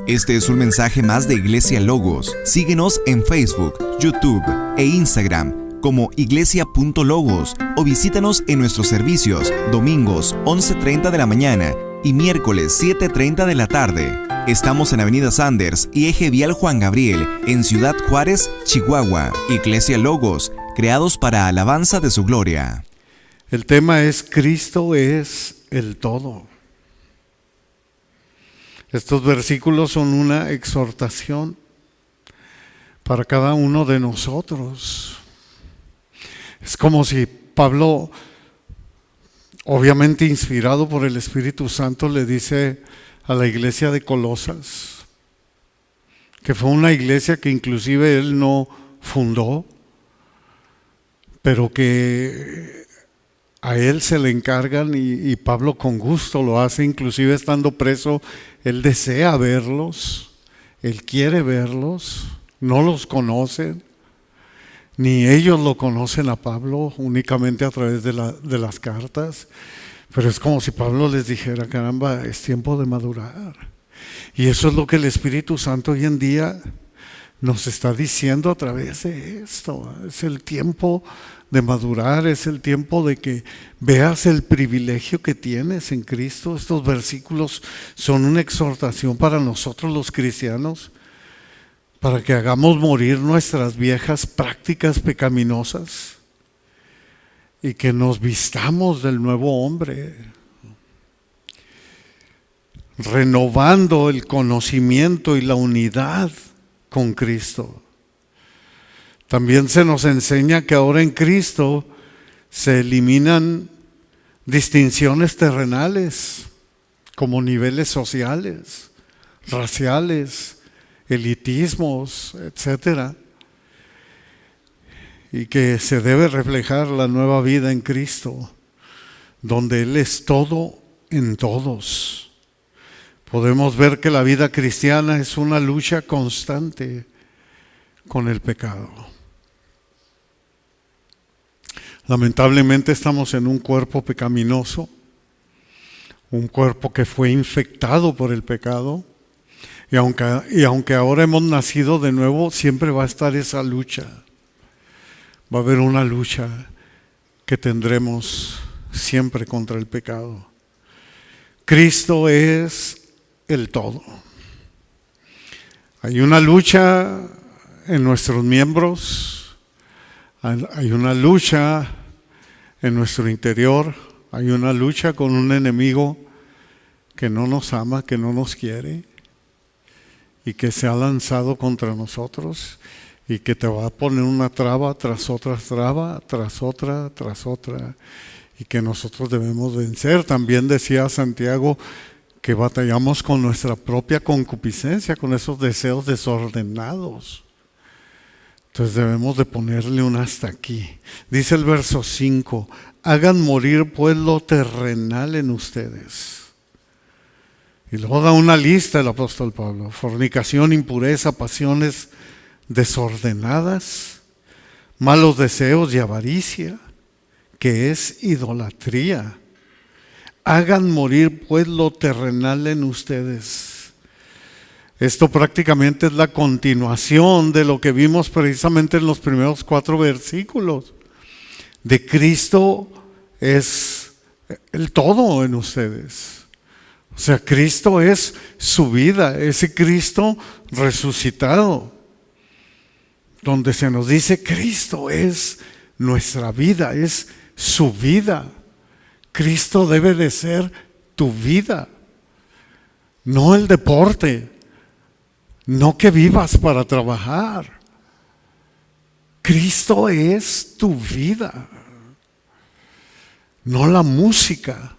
Este es un mensaje más de Iglesia Logos. Síguenos en Facebook, YouTube e Instagram como iglesia.logos o visítanos en nuestros servicios domingos 11:30 de la mañana y miércoles 7:30 de la tarde. Estamos en Avenida Sanders y Eje Vial Juan Gabriel, en Ciudad Juárez, Chihuahua. Iglesia Logos, creados para alabanza de su gloria. El tema es: Cristo es el todo. Estos versículos son una exhortación para cada uno de nosotros. Es como si Pablo, obviamente inspirado por el Espíritu Santo, le dice a la iglesia de Colosas, que fue una iglesia que inclusive él no fundó, pero que a él se le encargan y Pablo con gusto lo hace, inclusive estando preso, él desea verlos, él quiere verlos, no los conocen, ni ellos lo conocen a Pablo, únicamente a través de las cartas, pero es como si Pablo les dijera: caramba, es tiempo de madurar. Y eso es lo que el Espíritu Santo hoy en día nos está diciendo a través de esto. Es el tiempo de madurar, es el tiempo de que veas el privilegio que tienes en Cristo. Estos versículos son una exhortación para nosotros los cristianos, para que hagamos morir nuestras viejas prácticas pecaminosas y que nos vistamos del nuevo hombre, renovando el conocimiento y la unidad con Cristo. También se nos enseña que ahora en Cristo se eliminan distinciones terrenales, como niveles sociales, raciales, elitismos, etcétera, y que se debe reflejar la nueva vida en Cristo, donde Él es todo en todos. Podemos ver que la vida cristiana es una lucha constante con el pecado. Lamentablemente estamos en un cuerpo pecaminoso, un cuerpo que fue infectado por el pecado, y aunque ahora hemos nacido de nuevo, siempre va a estar esa lucha. Va a haber una lucha que tendremos siempre contra el pecado. Cristo es el todo. Hay una lucha en nuestros miembros, hay una lucha en nuestro interior, hay una lucha con un enemigo que no nos ama, que no nos quiere y que se ha lanzado contra nosotros y que te va a poner una traba tras otra traba, tras otra, y que nosotros debemos vencer. También decía Santiago que batallamos con nuestra propia concupiscencia, con esos deseos desordenados. Entonces debemos de ponerle un hasta aquí. Dice el verso 5: hagan morir pues lo terrenal en ustedes. Y luego da una lista el apóstol Pablo: fornicación, impureza, pasiones desordenadas, malos deseos y avaricia, que es idolatría. Hagan morir pues lo terrenal en ustedes. Esto prácticamente es la continuación de lo que vimos precisamente en los primeros 4 versículos. De Cristo es el todo en ustedes. O sea, Cristo es su vida, ese Cristo resucitado, donde se nos dice: Cristo es nuestra vida, es su vida. Cristo debe de ser tu vida, no el deporte, no que vivas para trabajar. Cristo es tu vida, no la música.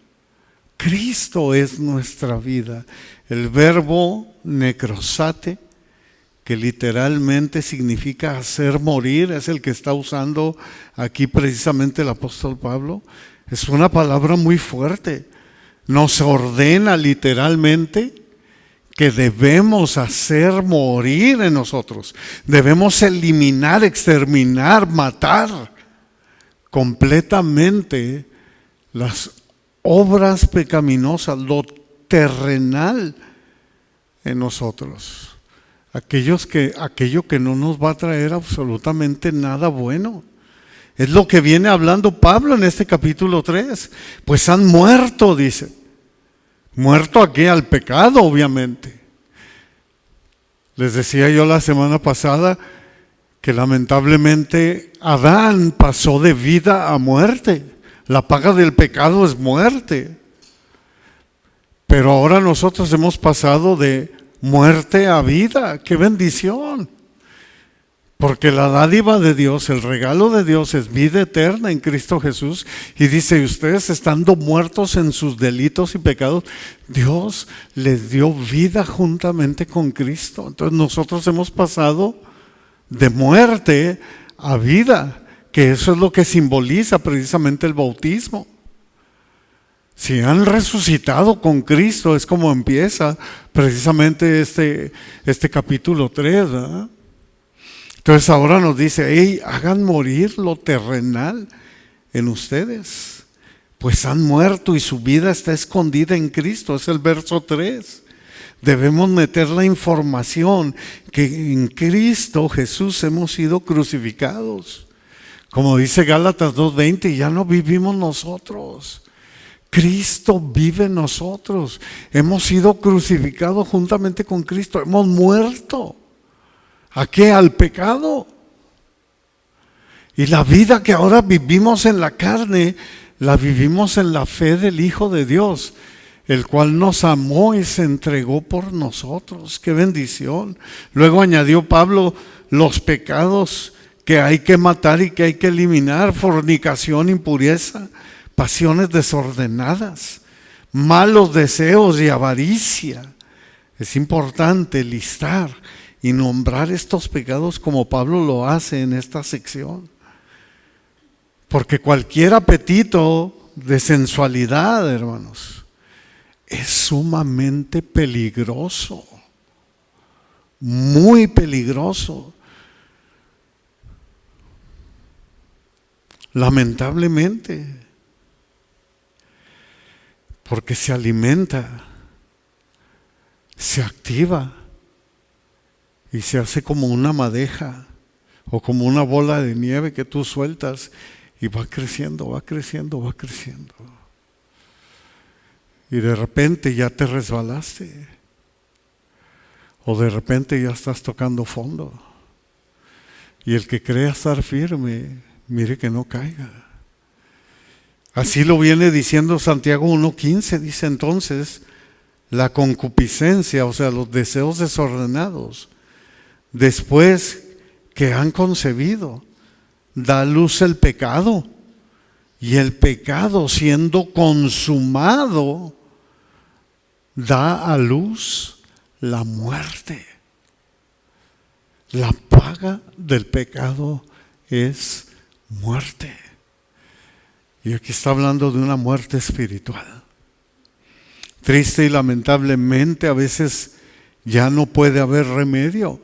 Cristo es nuestra vida. El verbo necrosate, que literalmente significa hacer morir, es el que está usando aquí precisamente el apóstol Pablo. Es una palabra muy fuerte. Nos ordena literalmente que debemos hacer morir en nosotros. Debemos eliminar, exterminar, matar completamente las obras pecaminosas, lo terrenal en nosotros. Aquello que no nos va a traer absolutamente nada bueno. Es lo que viene hablando Pablo en este capítulo 3. Pues han muerto, dice. Muerto aquí al pecado, obviamente. Les decía yo la semana pasada que lamentablemente Adán pasó de vida a muerte. La paga del pecado es muerte. Pero ahora nosotros hemos pasado de muerte a vida. ¡Qué bendición! Porque la dádiva de Dios, el regalo de Dios es vida eterna en Cristo Jesús. Y dice, ustedes estando muertos en sus delitos y pecados, Dios les dio vida juntamente con Cristo. Entonces nosotros hemos pasado de muerte a vida, que eso es lo que simboliza precisamente el bautismo. Si han resucitado con Cristo, es como empieza precisamente este capítulo 3, ¿verdad? Entonces ahora nos dice, hey, hagan morir lo terrenal en ustedes, pues han muerto y su vida está escondida en Cristo. Es el verso 3. Debemos meter la información que en Cristo Jesús hemos sido crucificados. Como dice Gálatas 2:20, ya no vivimos nosotros. Cristo vive en nosotros. Hemos sido crucificados juntamente con Cristo. Hemos muerto. ¿A qué? Al pecado. Y la vida que ahora vivimos en la carne, la vivimos en la fe del Hijo de Dios, el cual nos amó y se entregó por nosotros. ¡Qué bendición! Luego añadió Pablo los pecados que hay que matar y que hay que eliminar: fornicación, impureza, pasiones desordenadas, malos deseos y avaricia. Es importante listar y nombrar estos pecados como Pablo lo hace en esta sección. Porque cualquier apetito de sensualidad, hermanos, es sumamente peligroso, muy peligroso. Lamentablemente, porque se alimenta, se activa y se hace como una madeja o como una bola de nieve que tú sueltas y va creciendo, va creciendo, va creciendo. Y de repente ya te resbalaste, o de repente ya estás tocando fondo. Y el que crea estar firme, mire que no caiga. Así lo viene diciendo Santiago 1:15, dice entonces, la concupiscencia, o sea, los deseos desordenados, después que han concebido, da a luz el pecado, y el pecado, siendo consumado, da a luz la muerte. La paga del pecado es muerte. Y aquí está hablando de una muerte espiritual. Triste y lamentablemente a veces ya no puede haber remedio.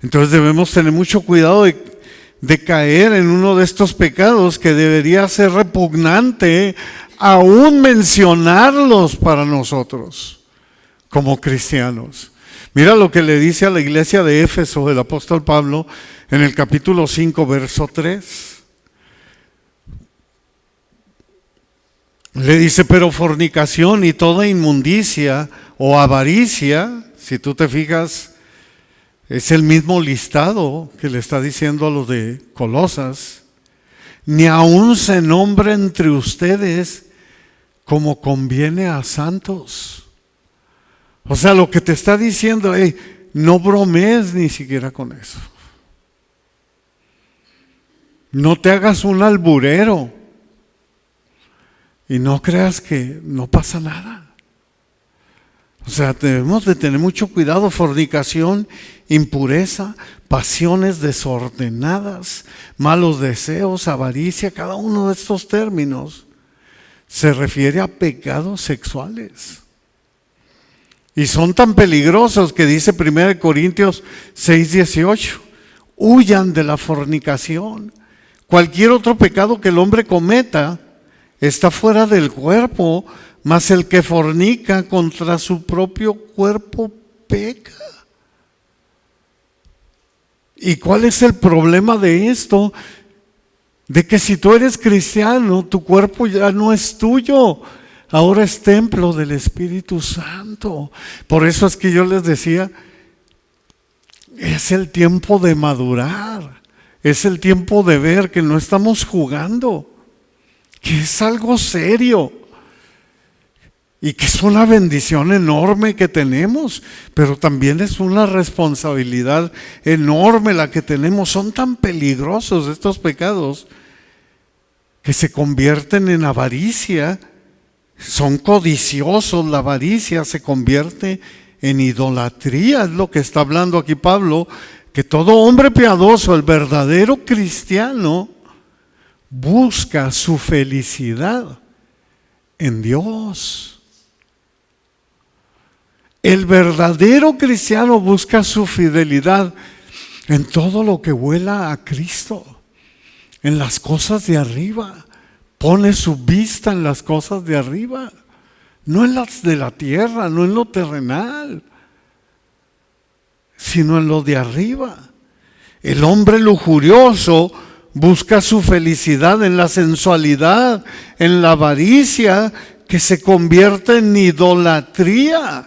Entonces debemos tener mucho cuidado de caer en uno de estos pecados que debería ser repugnante aún mencionarlos para nosotros como cristianos. Mira lo que le dice a la iglesia de Éfeso el apóstol Pablo en el capítulo 5, verso 3. Le dice, pero fornicación y toda inmundicia o avaricia, si tú te fijas, es el mismo listado que le está diciendo a los de Colosas, ni aún se nombre entre ustedes como conviene a santos. O sea, lo que te está diciendo, no bromees ni siquiera con eso. No te hagas un alburero y no creas que no pasa nada. O sea, debemos de tener mucho cuidado. Fornicación, impureza, pasiones desordenadas, malos deseos, avaricia, cada uno de estos términos se refiere a pecados sexuales. Y son tan peligrosos que dice 1 Corintios 6:18, huyan de la fornicación. Cualquier otro pecado que el hombre cometa está fuera del cuerpo, mas el que fornica contra su propio cuerpo peca. ¿Y cuál es el problema de esto? De que si tú eres cristiano, tu cuerpo ya no es tuyo, ahora es templo del Espíritu Santo. Por eso es que yo les decía, es el tiempo de madurar, es el tiempo de ver que no estamos jugando, que es algo serio y que es una bendición enorme que tenemos, pero también es una responsabilidad enorme la que tenemos. Son tan peligrosos estos pecados que se convierten en avaricia, son codiciosos. La avaricia se convierte en idolatría, es lo que está hablando aquí Pablo, que todo hombre piadoso, el verdadero cristiano, busca su felicidad en Dios. El verdadero cristiano busca su fidelidad en todo lo que huela a Cristo, en las cosas de arriba. Pone su vista en las cosas de arriba, no en las de la tierra, no en lo terrenal, sino en lo de arriba. El hombre lujurioso busca su felicidad en la sensualidad, en la avaricia, que se convierte en idolatría.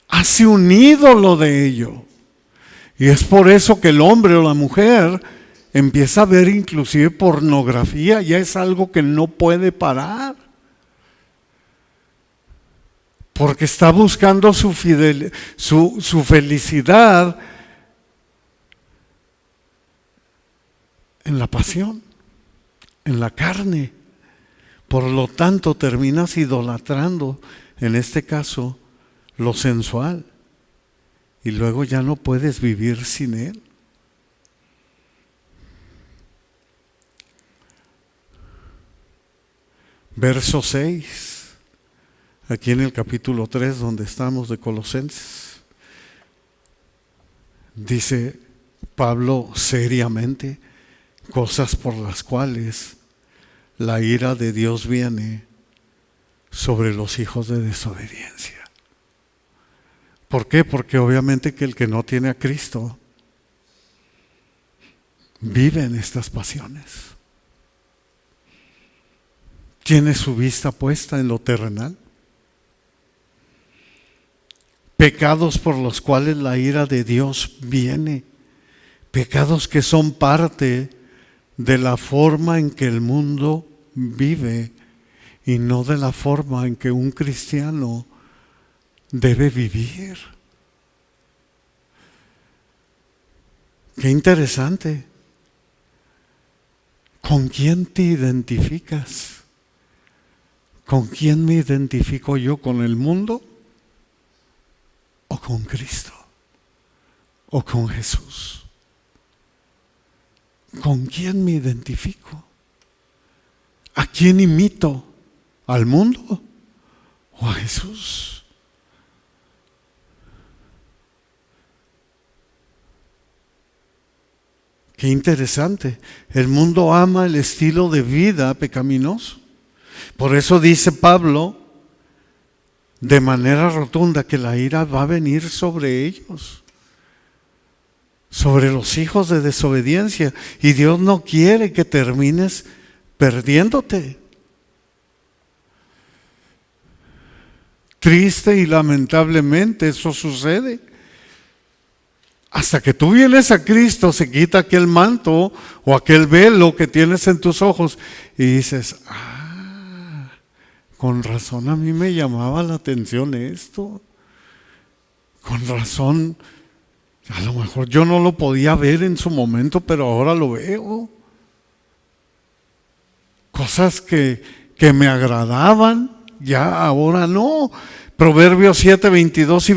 Hace un ídolo de ello. Y es por eso que el hombre o la mujer empieza a ver inclusive pornografía. Ya es algo que no puede parar, porque está buscando su felicidad en la pasión, en la carne. Por lo tanto, terminas idolatrando, en este caso, lo sensual, y luego ya no puedes vivir sin él. Verso 6, aquí en el capítulo 3 donde estamos de Colosenses, dice Pablo seriamente, cosas por las cuales la ira de Dios viene sobre los hijos de desobediencia. ¿Por qué? Porque obviamente que el que no tiene a Cristo vive en estas pasiones. Tiene su vista puesta en lo terrenal. Pecados por los cuales la ira de Dios viene. Pecados que son parte de la forma en que el mundo vive y no de la forma en que un cristiano debe vivir. Qué interesante. ¿Con quién te identificas? ¿Con quién me identifico yo? ¿Con el mundo? ¿O con Cristo? ¿O con Jesús? ¿Con quién me identifico? ¿A quién imito? ¿Al mundo o a Jesús? Qué interesante. El mundo ama el estilo de vida pecaminoso. Por eso dice Pablo de manera rotunda que la ira va a venir sobre ellos, sobre los hijos de desobediencia. Y Dios no quiere que termines perdiéndote. Triste y lamentablemente eso sucede. Hasta que tú vienes a Cristo, se quita aquel manto o aquel velo que tienes en tus ojos y dices, con razón a mí me llamaba la atención esto. Con razón, a lo mejor yo no lo podía ver en su momento, pero ahora lo veo. Cosas que me agradaban, ya ahora no. Proverbios 7, 22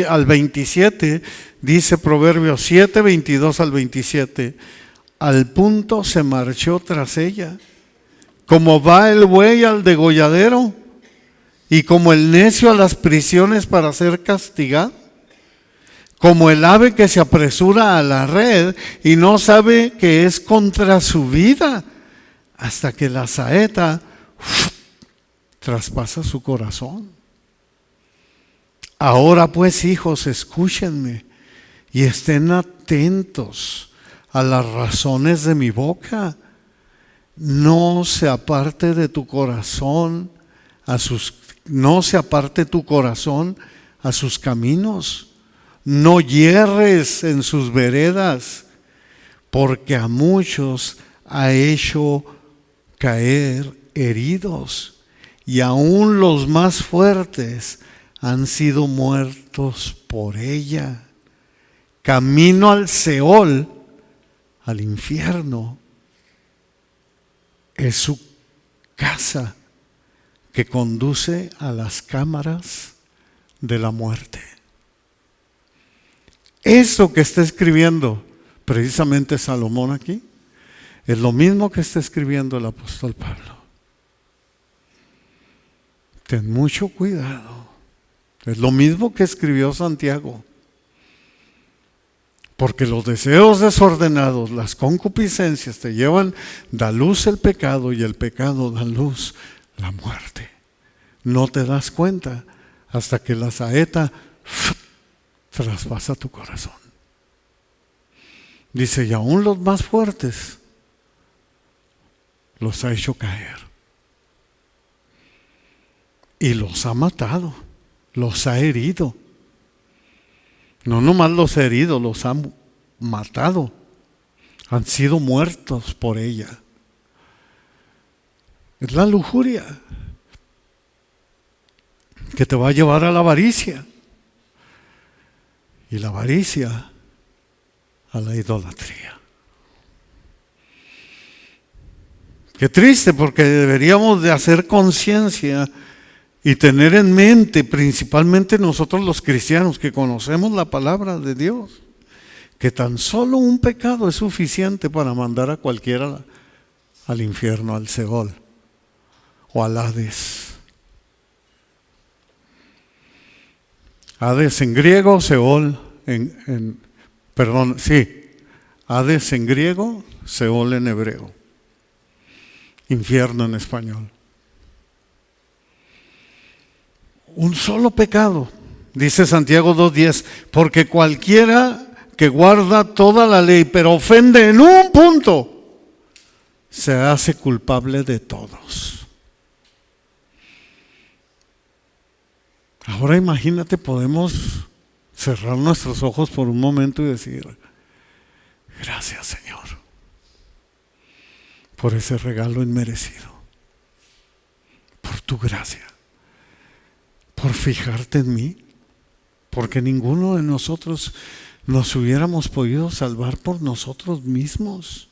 al 27, dice Proverbios 7, 22 al 27, al punto se marchó tras ella, como va el buey al degolladero, y como el necio a las prisiones para ser castigado, como el ave que se apresura a la red y no sabe que es contra su vida, hasta que la saeta traspasa su corazón. Ahora pues, hijos, escúchenme y estén atentos a las razones de mi boca. No se aparte de tu corazón no se aparte tu corazón a sus caminos. No yerres en sus veredas, porque a muchos ha hecho caer heridos, y aún los más fuertes han sido muertos por ella. Camino al Seol, al infierno, es su casa que conduce a las cámaras de la muerte. Eso que está escribiendo precisamente Salomón aquí es lo mismo que está escribiendo el apóstol Pablo. Ten mucho cuidado. Es lo mismo que escribió Santiago. Porque los deseos desordenados, las concupiscencias te llevan, da luz el pecado, y el pecado da luz la muerte. No te das cuenta hasta que la saeta traspasa tu corazón. Dice, y aún los más fuertes los ha hecho caer. Y los ha matado, los ha herido. No nomás los ha herido, los ha matado. Han sido muertos por ella. Es la lujuria que te va a llevar a la avaricia. Y la avaricia a la idolatría. Qué triste, porque deberíamos de hacer conciencia y tener en mente, principalmente nosotros los cristianos que conocemos la palabra de Dios, que tan solo un pecado es suficiente para mandar a cualquiera al infierno, al Seol o al Hades. Hades en griego, Seol Hades en griego, Seol en hebreo, infierno en español. Un solo pecado, dice Santiago 2:10, porque cualquiera que guarda toda la ley, pero ofende en un punto, se hace culpable de todos. Ahora imagínate, podemos cerrar nuestros ojos por un momento y decir, gracias, Señor, por ese regalo inmerecido, por tu gracia, por fijarte en mí, porque ninguno de nosotros nos hubiéramos podido salvar por nosotros mismos.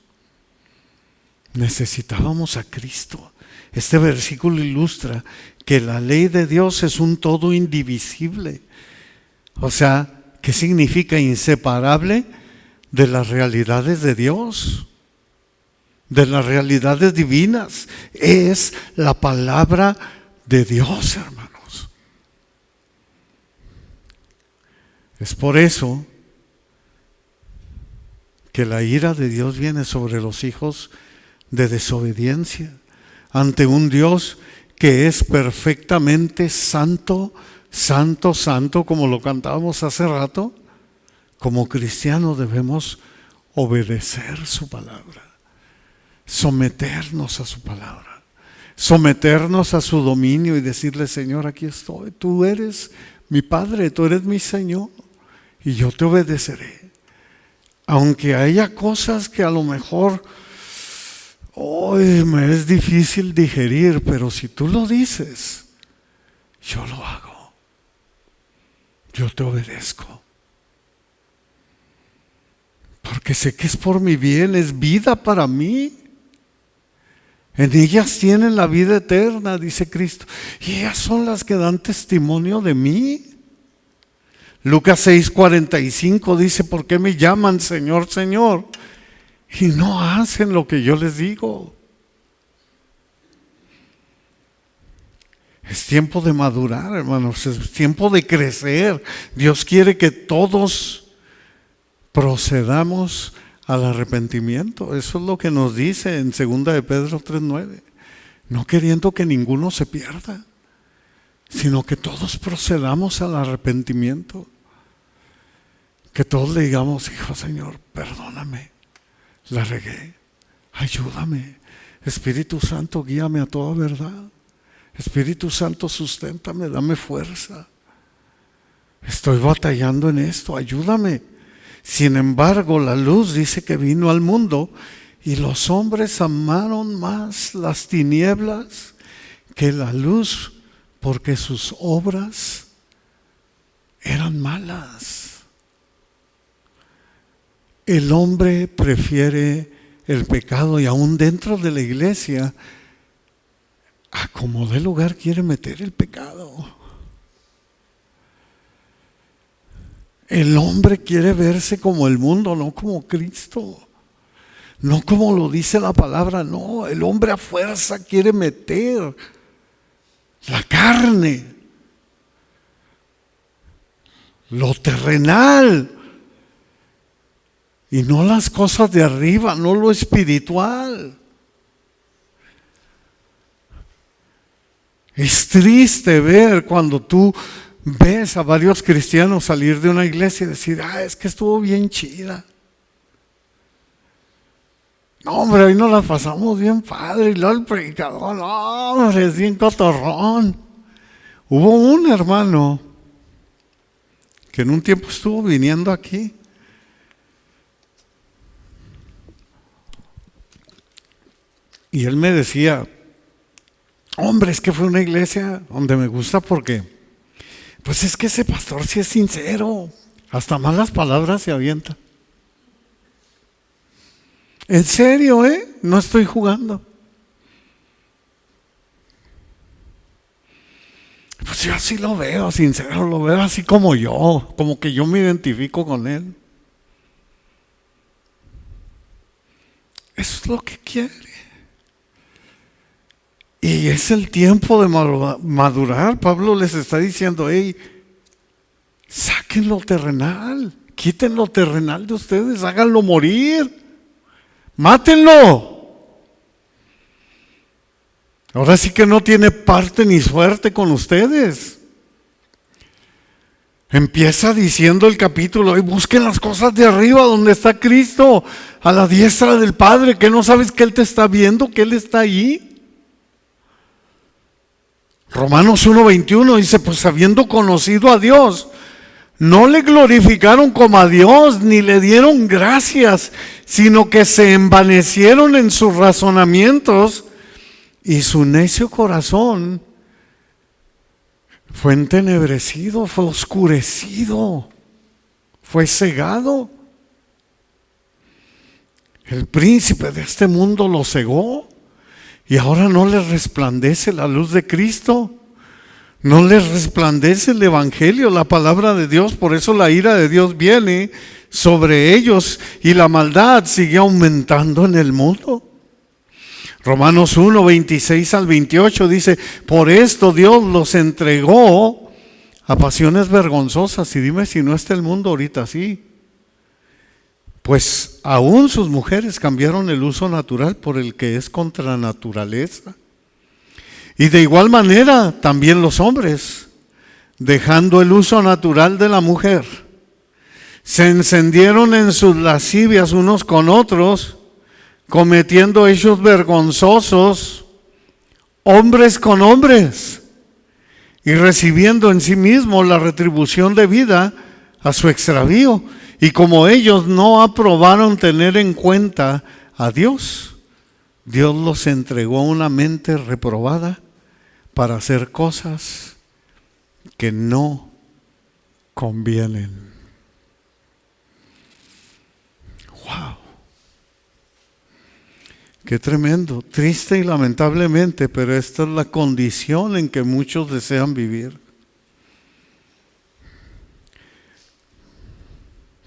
Necesitábamos a Cristo. Este versículo ilustra que la ley de Dios es un todo indivisible. O sea, ¿qué significa? Inseparable de las realidades de Dios, de las realidades divinas. Es la palabra de Dios, hermanos. Es por eso que la ira de Dios viene sobre los hijos de desobediencia, ante un Dios que es perfectamente santo, santo, santo, como lo cantábamos hace rato. Como cristianos debemos obedecer su palabra, someternos a su palabra, someternos a su dominio y decirle, Señor, aquí estoy, tú eres mi Padre, tú eres mi Señor, y yo te obedeceré. Aunque haya cosas que a lo mejor hoy me es difícil digerir, pero si tú lo dices, yo lo hago. Yo te obedezco. Porque sé que es por mi bien, es vida para mí. En ellas tienen la vida eterna, dice Cristo, y ellas son las que dan testimonio de mí. Lucas 6:45 dice, ¿por qué me llaman Señor, Señor? Y no hacen lo que yo les digo. Es tiempo de madurar, hermanos, es tiempo de crecer. Dios quiere que todos procedamos al arrepentimiento. Eso es lo que nos dice en 2 de Pedro 3:9. No queriendo que ninguno se pierda, sino que todos procedamos al arrepentimiento. Que todos le digamos: hijo, Señor, perdóname, la regué, ayúdame. Espíritu Santo, guíame a toda verdad. Espíritu Santo, susténtame, dame fuerza. Estoy batallando en esto, ayúdame. Sin embargo, la luz dice que vino al mundo y los hombres amaron más las tinieblas que la luz, porque sus obras eran malas. El hombre prefiere el pecado, y aún dentro de la iglesia, a como de lugar quiere meter el pecado. El hombre quiere verse como el mundo, no como Cristo. No como lo dice la palabra, no. El hombre a fuerza quiere meter la carne, lo terrenal, y no las cosas de arriba, no lo espiritual. Es triste ver cuando tú ves a varios cristianos salir de una iglesia y decir: es que estuvo bien chida. No, hombre, hoy nos la pasamos bien padre. Y luego el predicador, no, hombre, es bien cotorrón. Hubo un hermano que en un tiempo estuvo viniendo aquí. Y él me decía: hombre, es que fue una iglesia donde me gusta porque, pues es que ese pastor sí es sincero, hasta malas palabras se avienta. En serio, no estoy jugando. Pues yo así lo veo, sincero, lo veo así como yo, como que yo me identifico con él. Eso es lo que quiere. Y es el tiempo de madurar. Pablo les está diciendo: hey, saquen lo terrenal, quiten lo terrenal de ustedes, háganlo morir, mátenlo. Ahora sí que no tiene parte ni suerte con ustedes. Empieza diciendo el capítulo: y busquen las cosas de arriba, donde está Cristo, a la diestra del Padre. ¿Que no sabes que Él te está viendo, que Él está allí? Romanos 1:21 dice: pues habiendo conocido a Dios, no le glorificaron como a Dios, ni le dieron gracias, sino que se envanecieron en sus razonamientos, y su necio corazón fue entenebrecido, fue oscurecido, fue cegado. El príncipe de este mundo lo cegó. Y ahora no les resplandece la luz de Cristo, no les resplandece el Evangelio, la palabra de Dios. Por eso la ira de Dios viene sobre ellos y la maldad sigue aumentando en el mundo. Romanos 1:26-28 dice: por esto Dios los entregó a pasiones vergonzosas. Y dime si no está el mundo ahorita así. Pues aún sus mujeres cambiaron el uso natural por el que es contra la naturaleza. Y de igual manera también los hombres, dejando el uso natural de la mujer, se encendieron en sus lascivias unos con otros, cometiendo hechos vergonzosos, hombres con hombres, y recibiendo en sí mismos la retribución debida a su extravío. Y como ellos no aprobaron tener en cuenta a Dios, Dios los entregó a una mente reprobada para hacer cosas que no convienen. ¡Wow! Qué tremendo, triste y lamentablemente, pero esta es la condición en que muchos desean vivir.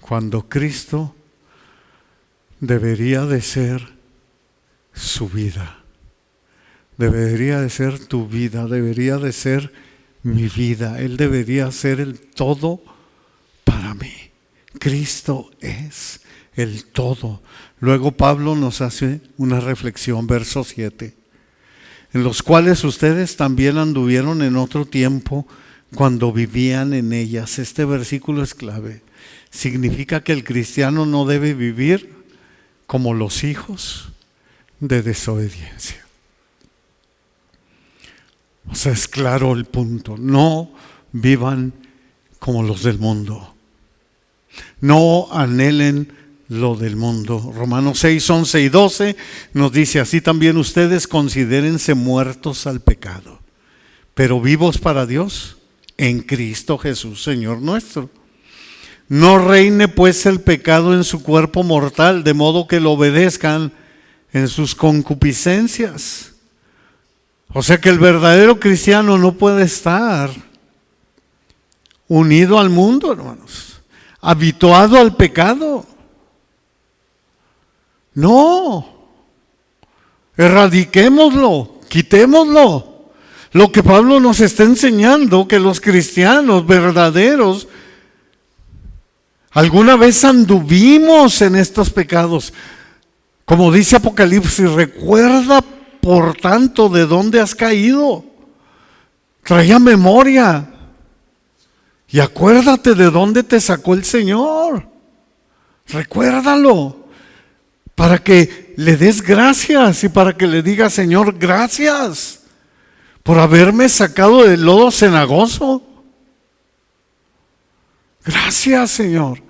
Cuando Cristo debería de ser su vida, debería de ser tu vida, debería de ser mi vida. Él debería ser el todo para mí. Cristo es el todo. Luego Pablo nos hace una reflexión, verso 7. en los cuales ustedes también anduvieron en otro tiempo cuando vivían en ellas. Este versículo es clave. Significa que el cristiano no debe vivir como los hijos de desobediencia. O sea, es claro el punto. No vivan como los del mundo. No anhelen lo del mundo. Romanos 6, 11 y 12 nos dice: así también ustedes considérense muertos al pecado, pero vivos para Dios en Cristo Jesús, Señor nuestro. No reine pues el pecado en su cuerpo mortal, de modo que lo obedezcan en sus concupiscencias. O sea que el verdadero cristiano no puede estar unido al mundo, hermanos, habituado al pecado. No, erradiquémoslo, quitémoslo. Lo que Pablo nos está enseñando, que los cristianos verdaderos alguna vez anduvimos en estos pecados. Como dice Apocalipsis, recuerda por tanto de dónde has caído. Trae a memoria y acuérdate de dónde te sacó el Señor. Recuérdalo para que le des gracias y para que le digas: Señor, gracias por haberme sacado del lodo cenagoso. Gracias, Señor,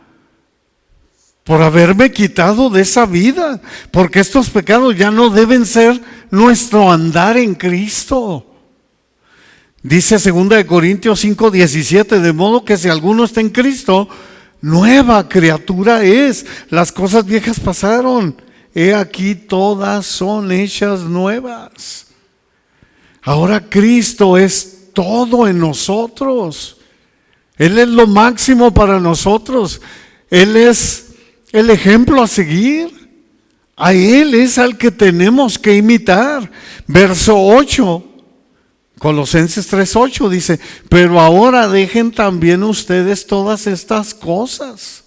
por haberme quitado de esa vida, porque estos pecados ya no deben ser nuestro andar en Cristo. Dice 2 Corintios 5:17, de modo que si alguno está en Cristo, nueva criatura es. Las cosas viejas pasaron, he aquí todas son hechas nuevas. Ahora Cristo es todo en nosotros. Él es lo máximo para nosotros. Él es el ejemplo a seguir. A Él es al que tenemos que imitar. Verso 8, Colosenses 3:8 dice: pero ahora dejen también ustedes todas estas cosas.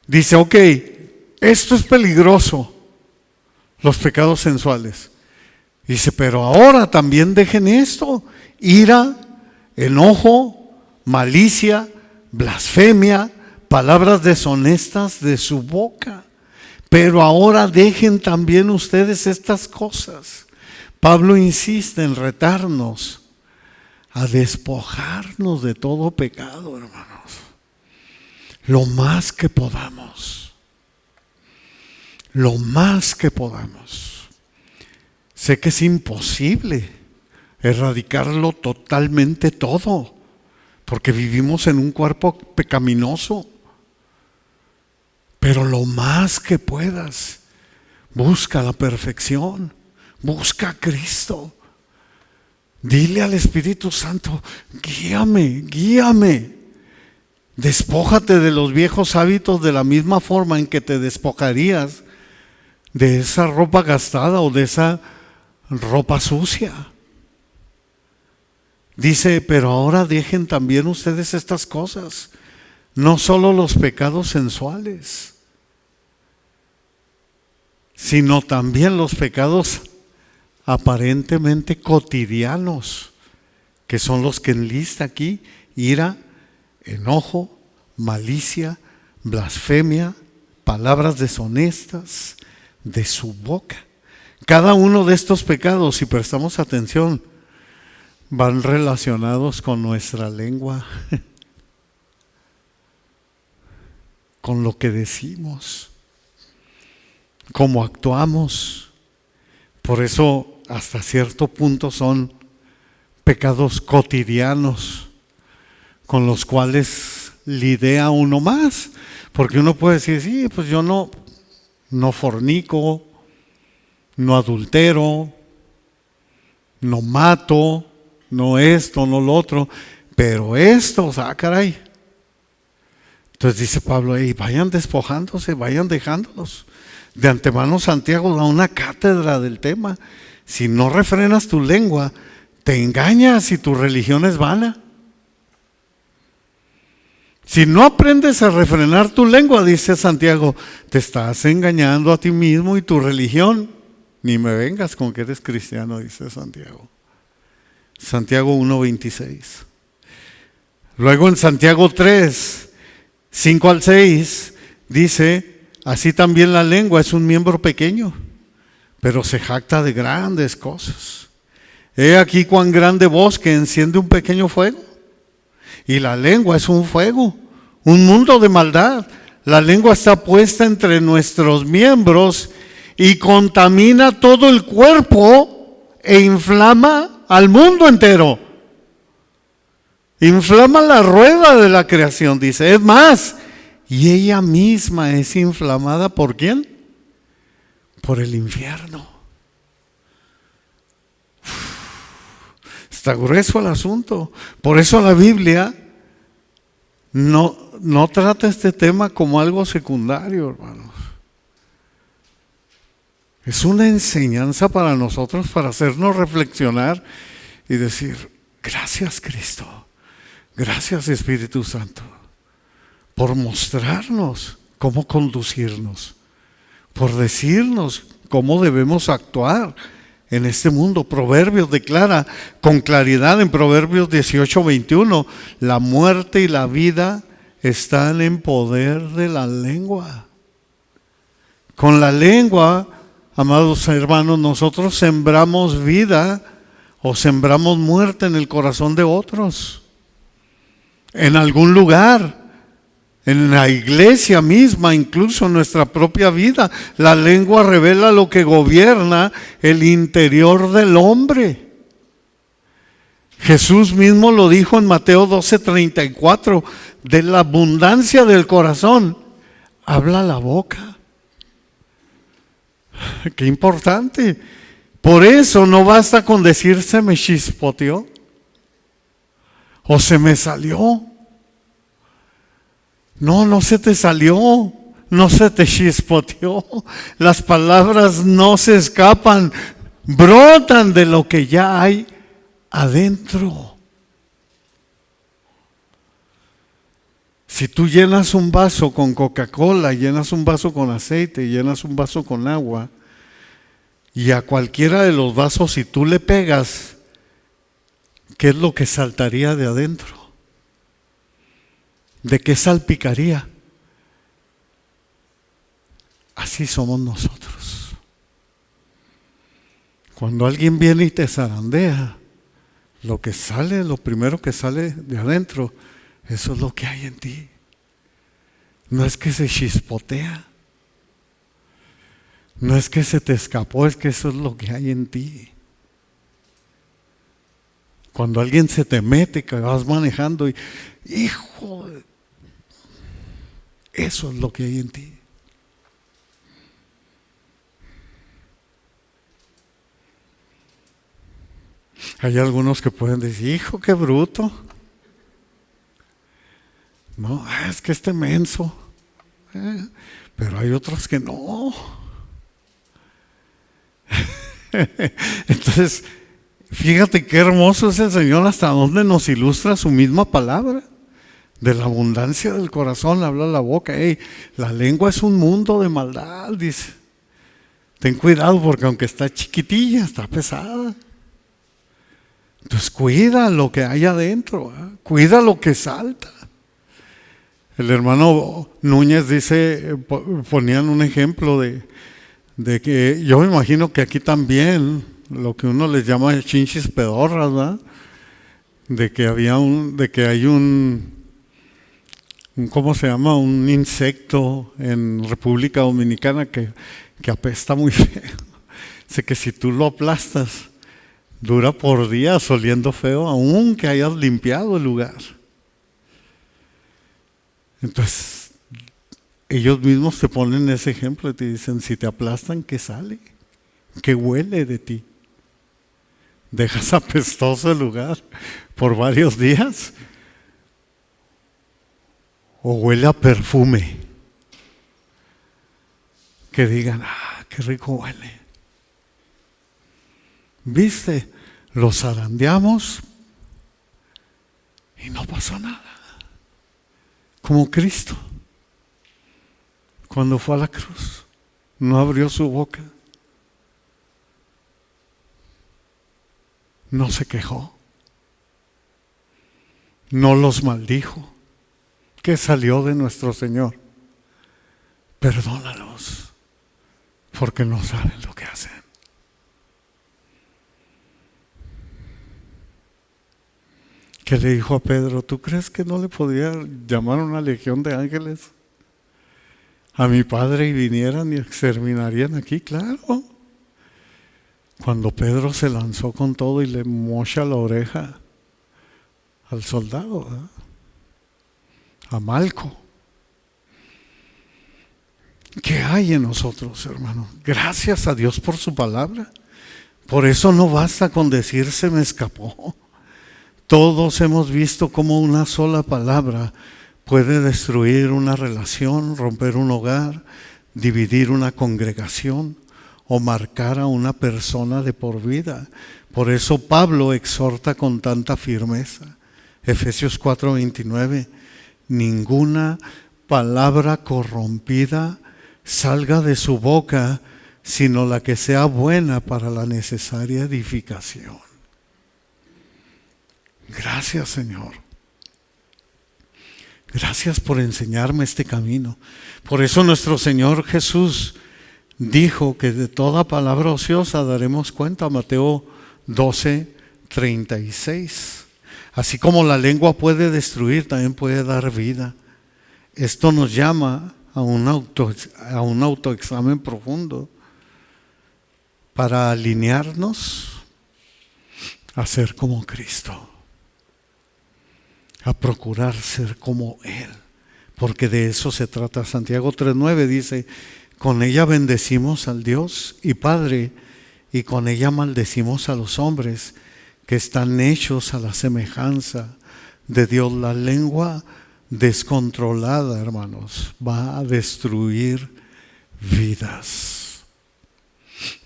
Dice, ok, esto es peligroso, los pecados sensuales. Dice, pero ahora también dejen esto: ira, enojo, malicia, blasfemia, palabras deshonestas de su boca. Pero ahora dejen también ustedes estas cosas. Pablo insiste en retarnos a despojarnos de todo pecado, hermanos, lo más que podamos. Lo más que podamos. Sé que es imposible erradicarlo totalmente todo, porque vivimos en un cuerpo pecaminoso. Pero lo más que puedas, busca la perfección, busca a Cristo. Dile al Espíritu Santo: guíame, guíame. Despójate de los viejos hábitos de la misma forma en que te despojarías de esa ropa gastada o de esa ropa sucia. Dice, pero ahora dejen también ustedes estas cosas, no solo los pecados sensuales, sino también los pecados aparentemente cotidianos, que son los que enlista aquí: ira, enojo, malicia, blasfemia, palabras deshonestas de su boca. Cada uno de estos pecados, si prestamos atención, van relacionados con nuestra lengua, con lo que decimos, cómo actuamos. Por eso hasta cierto punto son pecados cotidianos con los cuales lidia uno más, porque uno puede decir, sí, pues yo no fornico, no adultero, no mato, no esto, no lo otro, pero esto, caray. Entonces dice Pablo, vayan despojándose, vayan dejándolos. De antemano Santiago da una cátedra del tema. Si no refrenas tu lengua, te engañas y tu religión es vana. Si no aprendes a refrenar tu lengua, dice Santiago, te estás engañando a ti mismo y tu religión Ni me vengas con que eres cristiano, dice Santiago. Santiago 1:26. Luego en Santiago 3, 5 al 6, dice, así también la lengua es un miembro pequeño, pero se jacta de grandes cosas. He aquí cuán grande bosque enciende un pequeño fuego. Y la lengua es un fuego, un mundo de maldad. La lengua está puesta entre nuestros miembros y contamina todo el cuerpo e inflama al mundo entero. Inflama la rueda de la creación, dice. Es más, y ella misma es inflamada ¿por quién? Por el infierno. Está grueso el asunto. Por eso la Biblia no trata este tema como algo secundario, hermanos. Es una enseñanza para nosotros, para hacernos reflexionar y decir, gracias Cristo, gracias Espíritu Santo, por mostrarnos cómo conducirnos, por decirnos cómo debemos actuar en este mundo. Proverbios declara con claridad en Proverbios 18:21, la muerte y la vida están en poder de la lengua. Con la lengua, amados hermanos, nosotros sembramos vida o sembramos muerte en el corazón de otros. En algún lugar, en la iglesia misma, incluso en nuestra propia vida, la lengua revela lo que gobierna el interior del hombre. Jesús mismo lo dijo en Mateo 12:34, de la abundancia del corazón habla la boca. Qué importante. Por eso no basta con decir se me chispoteó o se me salió. No se te salió, no se te chispoteó. Las palabras no se escapan, brotan de lo que ya hay adentro. Si tú llenas un vaso con Coca-Cola, llenas un vaso con aceite, llenas un vaso con agua, y a cualquiera de los vasos, si tú le pegas, ¿qué es lo que saltaría de adentro? ¿De qué salpicaría? Así somos nosotros. Cuando alguien viene y te zarandea, lo primero que sale de adentro, eso es lo que hay en ti. No es que se chispotea, no es que se te escapó, es que eso es lo que hay en ti. Cuando alguien se te mete, que vas manejando y, hijo, eso es lo que hay en ti. Hay algunos que pueden decir, hijo, qué bruto. No, es que este menso. Pero hay otros que no. Entonces, fíjate qué hermoso es el Señor, hasta donde nos ilustra su misma palabra. De la abundancia del corazón habla la boca. La lengua es un mundo de maldad, dice. Ten cuidado porque aunque está chiquitilla, está pesada. Entonces cuida lo que hay adentro, cuida lo que salta. El hermano Núñez dice, ponían un ejemplo de que yo me imagino que aquí también, lo que uno les llama chinchis pedorras, ¿verdad? De que hay un ¿cómo se llama? Un insecto en República Dominicana que apesta muy feo. Dice que si tú lo aplastas, dura por días oliendo feo, aunque hayas limpiado el lugar. Entonces, ellos mismos te ponen ese ejemplo y te dicen, si te aplastan, ¿qué sale? ¿Qué huele de ti? ¿Dejas apestoso el lugar por varios días? ¿O huele a perfume? Que digan, qué rico huele. ¿Viste? Lo zarandeamos y no pasó nada. Como Cristo, cuando fue a la cruz, no abrió su boca. no se quejó, no los maldijo. ¿Qué salió de nuestro Señor? Perdónalos, porque no saben lo que hacen. ¿Qué le dijo a Pedro? ¿Tú crees que no le podía llamar una legión de ángeles a mi Padre y vinieran y exterminarían aquí? Claro. Cuando Pedro se lanzó con todo y le mocha la oreja al soldado, ¿verdad? A Malco. ¿Qué hay en nosotros, hermano? Gracias a Dios por su palabra. Por eso no basta con decir se me escapó. Todos hemos visto cómo una sola palabra puede destruir una relación, romper un hogar, dividir una congregación o marcar a una persona de por vida. Por eso Pablo exhorta con tanta firmeza. Efesios 4:29, ninguna palabra corrompida salga de su boca, sino la que sea buena para la necesaria edificación. Gracias, Señor. Gracias por enseñarme este camino. Por eso nuestro Señor Jesús dijo que de toda palabra ociosa daremos cuenta. Mateo 12:36. Así como la lengua puede destruir, también puede dar vida. Esto nos llama a un autoexamen profundo para alinearnos a ser como Cristo, a procurar ser como Él, porque de eso se trata. Santiago 3:9 dice, con ella bendecimos al Dios y Padre, y con ella maldecimos a los hombres que están hechos a la semejanza de Dios. La lengua descontrolada, hermanos, va a destruir vidas.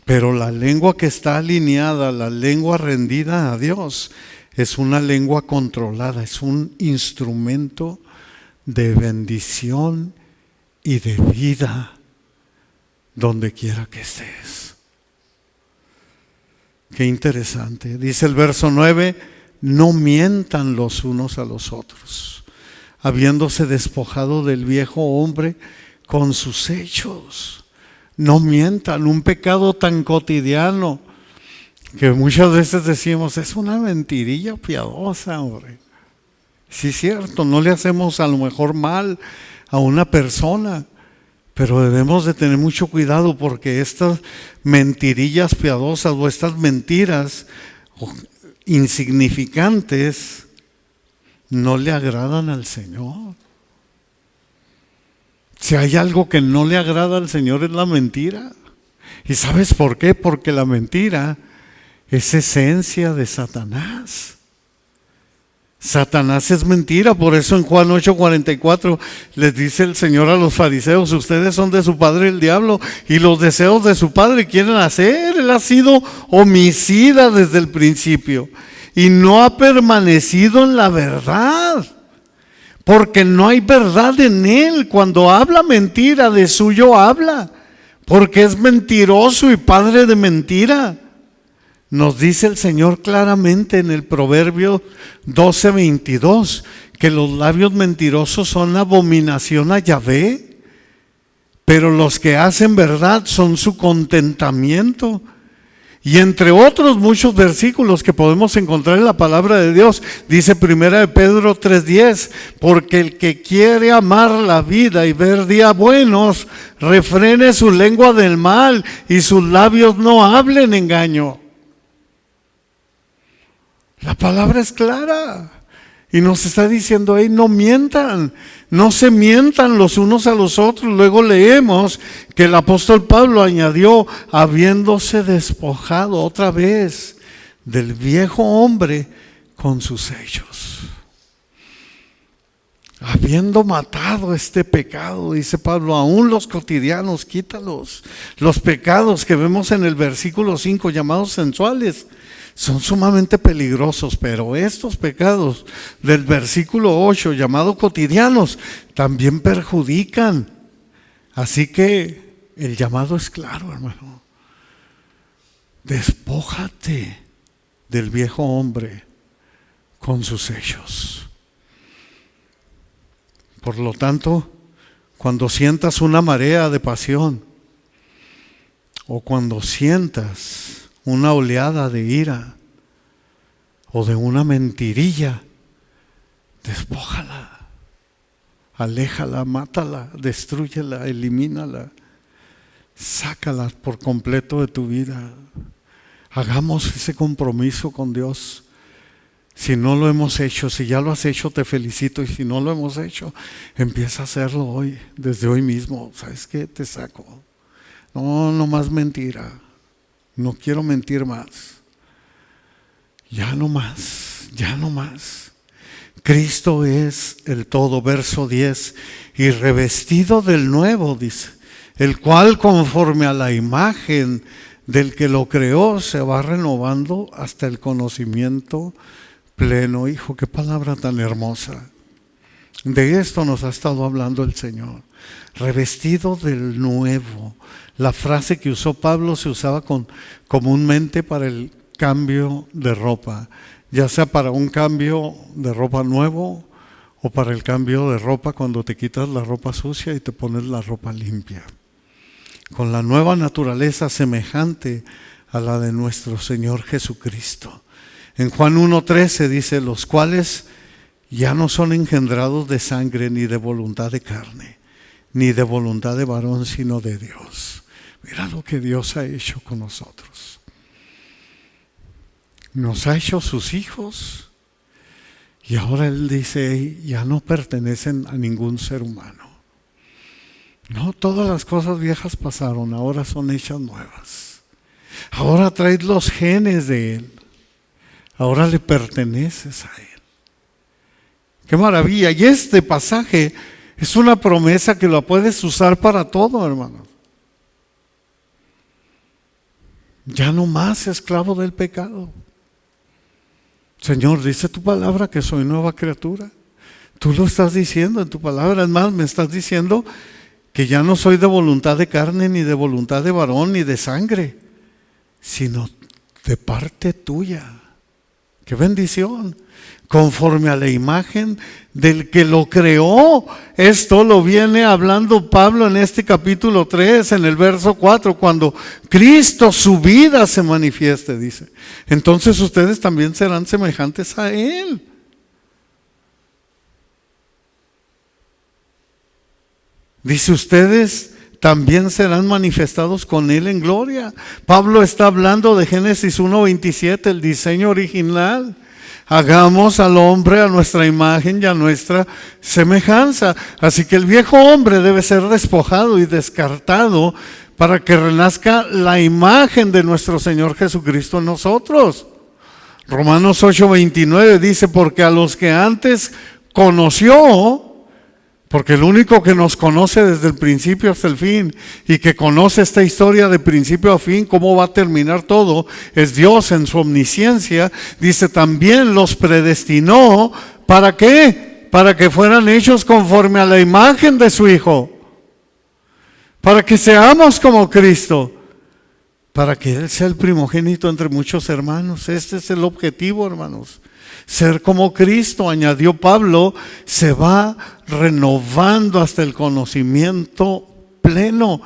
Pero la lengua que está alineada, la lengua rendida a Dios, es una lengua controlada, es un instrumento de bendición y de vida donde quiera que estés. Qué interesante. Dice el verso 9, no mientan los unos a los otros, habiéndose despojado del viejo hombre con sus hechos. No mientan, un pecado tan cotidiano que muchas veces decimos, es una mentirilla piadosa, hombre. Sí, es cierto, no le hacemos a lo mejor mal a una persona, pero debemos de tener mucho cuidado porque estas mentirillas piadosas o estas mentiras insignificantes no le agradan al Señor. Si hay algo que no le agrada al Señor es la mentira. ¿Y sabes por qué? Porque la mentira es esencia de Satanás. Satanás es mentira, por eso en Juan 8:44 les dice el Señor a los fariseos, ustedes son de su padre el diablo y los deseos de su padre quieren hacer. Él ha sido homicida desde el principio y no ha permanecido en la verdad, porque no hay verdad en él. Cuando habla mentira, de suyo habla, porque es mentiroso y padre de mentira. Nos dice el Señor claramente en el Proverbio 12:22 que los labios mentirosos son abominación a Yahvé, pero los que hacen verdad son su contentamiento. Y entre otros muchos versículos que podemos encontrar en la palabra de Dios, dice 1 Pedro 3:10, porque el que quiere amar la vida y ver días buenos, refrene su lengua del mal y sus labios no hablen engaño. La palabra es clara y nos está diciendo ahí, no mientan, no se mientan los unos a los otros. Luego leemos que el apóstol Pablo añadió, habiéndose despojado otra vez del viejo hombre con sus hechos. Habiendo matado este pecado, dice Pablo, aún los cotidianos, quítalos. Los pecados que vemos en el versículo 5 llamados sensuales son sumamente peligrosos, pero estos pecados del versículo 8 llamados cotidianos también perjudican. Así que el llamado es claro, hermano. Despójate del viejo hombre con sus hechos. Por lo tanto, cuando sientas una marea de pasión o cuando sientas una oleada de ira o de una mentirilla, despójala, aléjala, mátala, destrúyela, elimínala, sácala por completo de tu vida. Hagamos ese compromiso con Dios. Si no lo hemos hecho, si ya lo has hecho, te felicito. Y si no lo hemos hecho, empieza a hacerlo hoy, desde hoy mismo. ¿Sabes qué? Te saco. No más mentira. No quiero mentir más. Ya no más, ya no más. Cristo es el todo, verso 10. Y revestido del nuevo, dice, el cual conforme a la imagen del que lo creó se va renovando hasta el conocimiento pleno. Hijo, qué palabra tan hermosa. De esto nos ha estado hablando el Señor. Revestido del nuevo. La frase que usó Pablo se usaba comúnmente para el cambio de ropa, ya sea para un cambio de ropa nuevo o para el cambio de ropa cuando te quitas la ropa sucia y te pones la ropa limpia. Con la nueva naturaleza semejante a la de nuestro Señor Jesucristo. En Juan 1:13 dice, los cuales ya no son engendrados de sangre, ni de voluntad de carne, ni de voluntad de varón, sino de Dios. Mira lo que Dios ha hecho con nosotros. Nos ha hecho sus hijos y ahora Él dice, ya no pertenecen a ningún ser humano. No, todas las cosas viejas pasaron, ahora son hechas nuevas. Ahora traes los genes de Él. Ahora le perteneces a Él. ¡Qué maravilla! Y este pasaje es una promesa que la puedes usar para todo, hermano. Ya no más esclavo del pecado. Señor, dice tu palabra que soy nueva criatura. Tú lo estás diciendo en tu palabra. Es más, me estás diciendo que ya no soy de voluntad de carne, ni de voluntad de varón, ni de sangre, sino de parte tuya. ¡Qué bendición! Conforme a la imagen del que lo creó. Esto lo viene hablando Pablo en este capítulo 3, en el verso 4, cuando Cristo, su vida, se manifieste, dice. Entonces ustedes también serán semejantes a Él. Dice, ustedes también serán manifestados con Él en gloria. Pablo está hablando de Génesis 1:27, el diseño original. Hagamos al hombre a nuestra imagen y a nuestra semejanza. Así que el viejo hombre debe ser despojado y descartado para que renazca la imagen de nuestro Señor Jesucristo en nosotros. Romanos 8:29 dice, porque a los que antes conoció, porque el único que nos conoce desde el principio hasta el fin y que conoce esta historia de principio a fin, cómo va a terminar todo, es Dios en su omnisciencia. Dice, también los predestinó, ¿para qué? Para que fueran hechos conforme a la imagen de su Hijo, para que seamos como Cristo, para que Él sea el primogénito entre muchos hermanos. Este es el objetivo, hermanos. Ser como Cristo, añadió Pablo, se va renovando hasta el conocimiento pleno.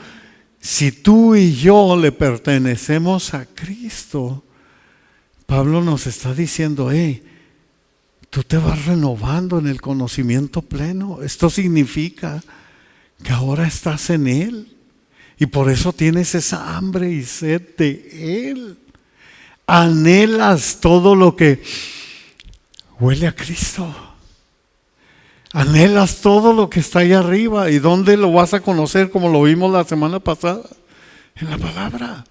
Si tú y yo le pertenecemos a Cristo, Pablo nos está diciendo, tú te vas renovando en el conocimiento pleno. Esto significa que ahora estás en Él y por eso tienes esa hambre y sed de Él. Anhelas todo lo que huele a Cristo. Anhelas todo lo que está ahí arriba. ¿Y dónde lo vas a conocer? Como lo vimos la semana pasada, en la palabra.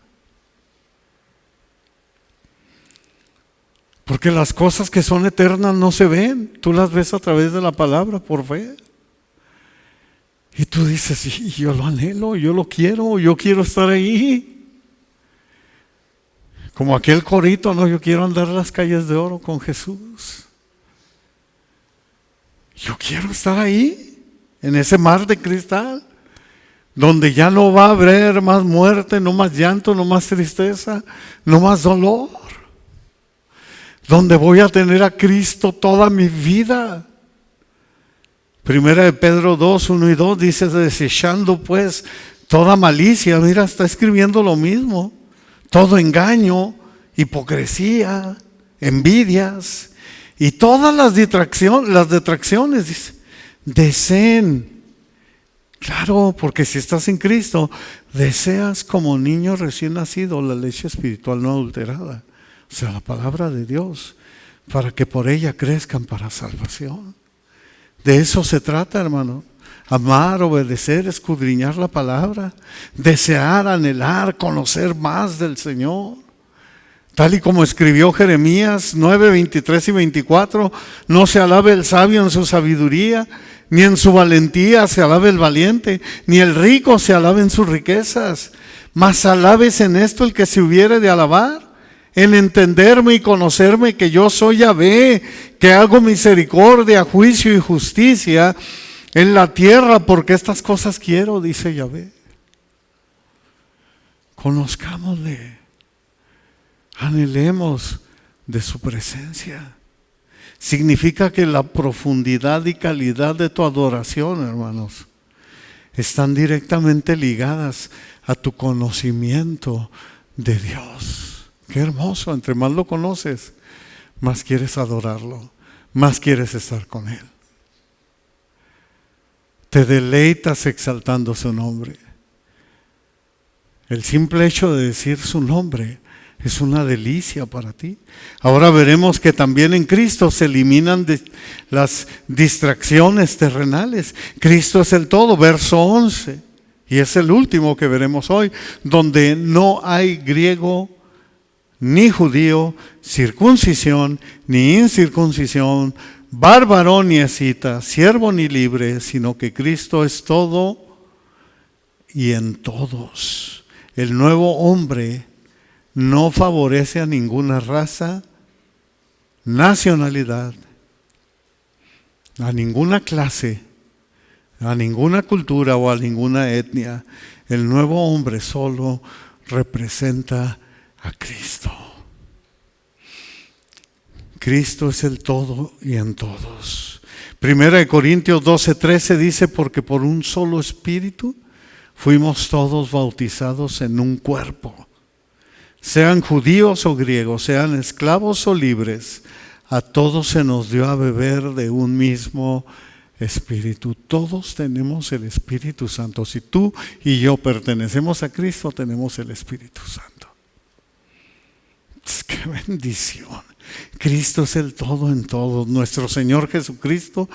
Porque las cosas que son eternas no se ven. Tú las ves a través de la palabra por fe. Y tú dices, sí, yo lo anhelo, yo lo quiero, yo quiero estar ahí. Como aquel corito, no, yo quiero andar las calles de oro con Jesús. Yo quiero estar ahí, en ese mar de cristal, donde ya no va a haber más muerte, no más llanto, no más tristeza, no más dolor. donde voy a tener a Cristo toda mi vida. Primera de Pedro 2, 1 y 2 dice, desechando pues toda malicia. Mira, está escribiendo lo mismo. Todo engaño, hipocresía, envidias y todas las detracciones, dice, deseen. Claro, porque si estás en Cristo, deseas como niño recién nacido la leche espiritual no adulterada, o sea, la palabra de Dios, para que por ella crezcan para salvación. De eso se trata, hermano. Amar, obedecer, escudriñar la palabra, desear, anhelar, conocer más del Señor. Tal y como escribió Jeremías 9, 23 y 24, no se alabe el sabio en su sabiduría, ni en su valentía se alabe el valiente, ni el rico se alabe en sus riquezas, mas alabes en esto el que se hubiere de alabar, en entenderme y conocerme que yo soy Yahvé, que hago misericordia, juicio y justicia en la tierra, porque estas cosas quiero, dice Yahvé. Conozcámosle, anhelemos de su presencia. Significa que la profundidad y calidad de tu adoración, hermanos, están directamente ligadas a tu conocimiento de Dios. Qué hermoso, entre más lo conoces, más quieres adorarlo, más quieres estar con Él. Te deleitas exaltando su nombre. El simple hecho de decir su nombre es una delicia para ti. Ahora veremos que también en Cristo se eliminan las distracciones terrenales. Cristo es el todo, verso 11. Y es el último que veremos hoy, donde no hay griego ni judío, circuncisión ni incircuncisión, bárbaro ni escita, siervo ni libre, sino que Cristo es todo y en todos. El nuevo hombre no favorece a ninguna raza, nacionalidad, a ninguna clase, a ninguna cultura o a ninguna etnia. El nuevo hombre solo representa a Cristo. Cristo es el todo y en todos. Primera de Corintios 12:13 dice, porque por un solo espíritu fuimos todos bautizados en un cuerpo. Sean judíos o griegos, sean esclavos o libres, a todos se nos dio a beber de un mismo espíritu. Todos tenemos el Espíritu Santo. Si tú y yo pertenecemos a Cristo, tenemos el Espíritu Santo. ¡Qué bendición! Cristo es el todo en todos. Nuestro Señor Jesucristo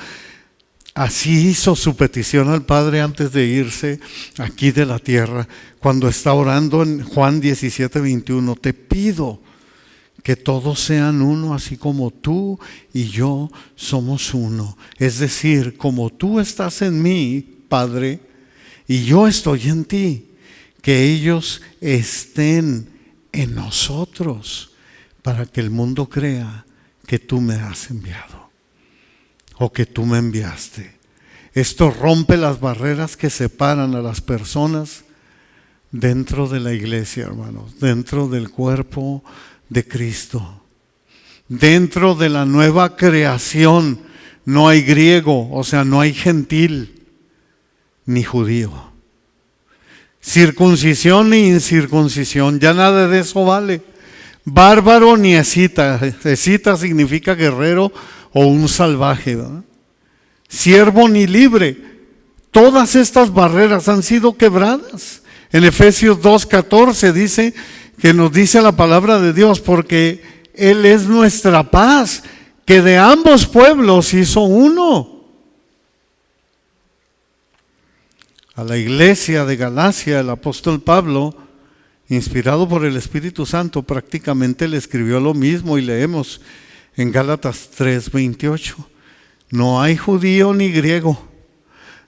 así hizo su petición al Padre antes de irse aquí de la tierra, cuando está orando en Juan 17:21. Te pido que todos sean uno, así como tú y yo somos uno. Es decir, como tú estás en mí, Padre, y yo estoy en ti, que ellos estén en nosotros, para que el mundo crea que tú me has enviado o que tú me enviaste. Esto rompe las barreras que separan a las personas dentro de la iglesia, hermanos, dentro del cuerpo de Cristo. Dentro de la nueva creación no hay griego, o sea, no hay gentil ni judío. Circuncisión ni incircuncisión, ya nada de eso vale. Bárbaro ni escita. Escita significa guerrero o un salvaje, ¿verdad? Siervo ni libre. Todas estas barreras han sido quebradas. En Efesios 2:14 dice que nos dice la palabra de Dios, porque Él es nuestra paz, que de ambos pueblos hizo uno. A la iglesia de Galacia, el apóstol Pablo, inspirado por el Espíritu Santo, prácticamente le escribió lo mismo, y leemos en Gálatas 3:28. No hay judío ni griego,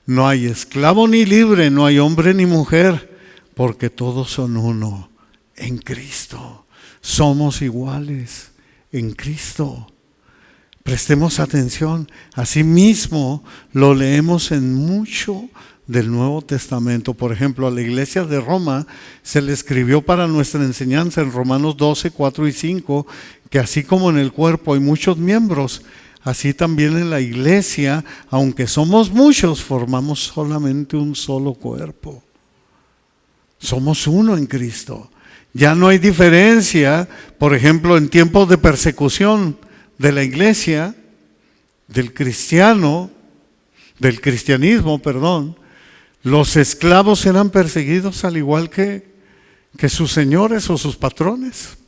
no hay esclavo ni libre, no hay hombre ni mujer, porque todos son uno en Cristo. Somos iguales en Cristo. Prestemos atención. Asimismo, lo leemos en mucho del Nuevo Testamento. Por ejemplo, a la iglesia de Roma se le escribió para nuestra enseñanza en Romanos 12, 4 y 5, que así como en el cuerpo hay muchos miembros, así también en la iglesia, aunque somos muchos, formamos solamente un solo cuerpo. Somos uno en Cristo. Ya no hay diferencia, por ejemplo, en tiempos de persecución de la iglesia, del cristianismo, los esclavos eran perseguidos al igual que sus señores o sus patrones.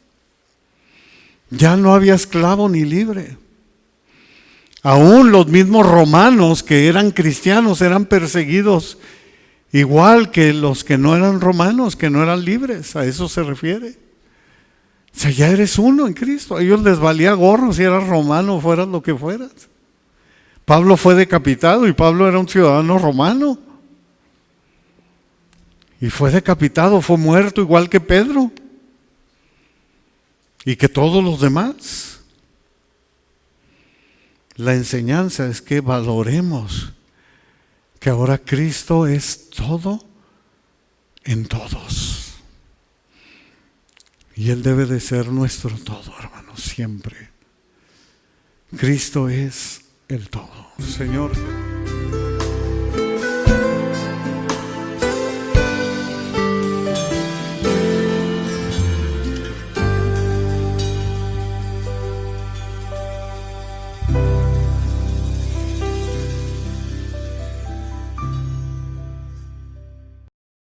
Ya no había esclavo ni libre. Aún los mismos romanos que eran cristianos eran perseguidos igual que los que no eran romanos, que no eran libres. A eso se refiere. O sea, ya eres uno en Cristo. A ellos les valía gorro si eras romano o fueras lo que fueras. Pablo fue decapitado y Pablo era un ciudadano romano. Y fue decapitado, fue muerto igual que Pedro. Y que todos los demás. La enseñanza es que valoremos que ahora Cristo es todo en todos. Y Él debe de ser nuestro todo, hermanos, siempre. Cristo es el todo. Señor.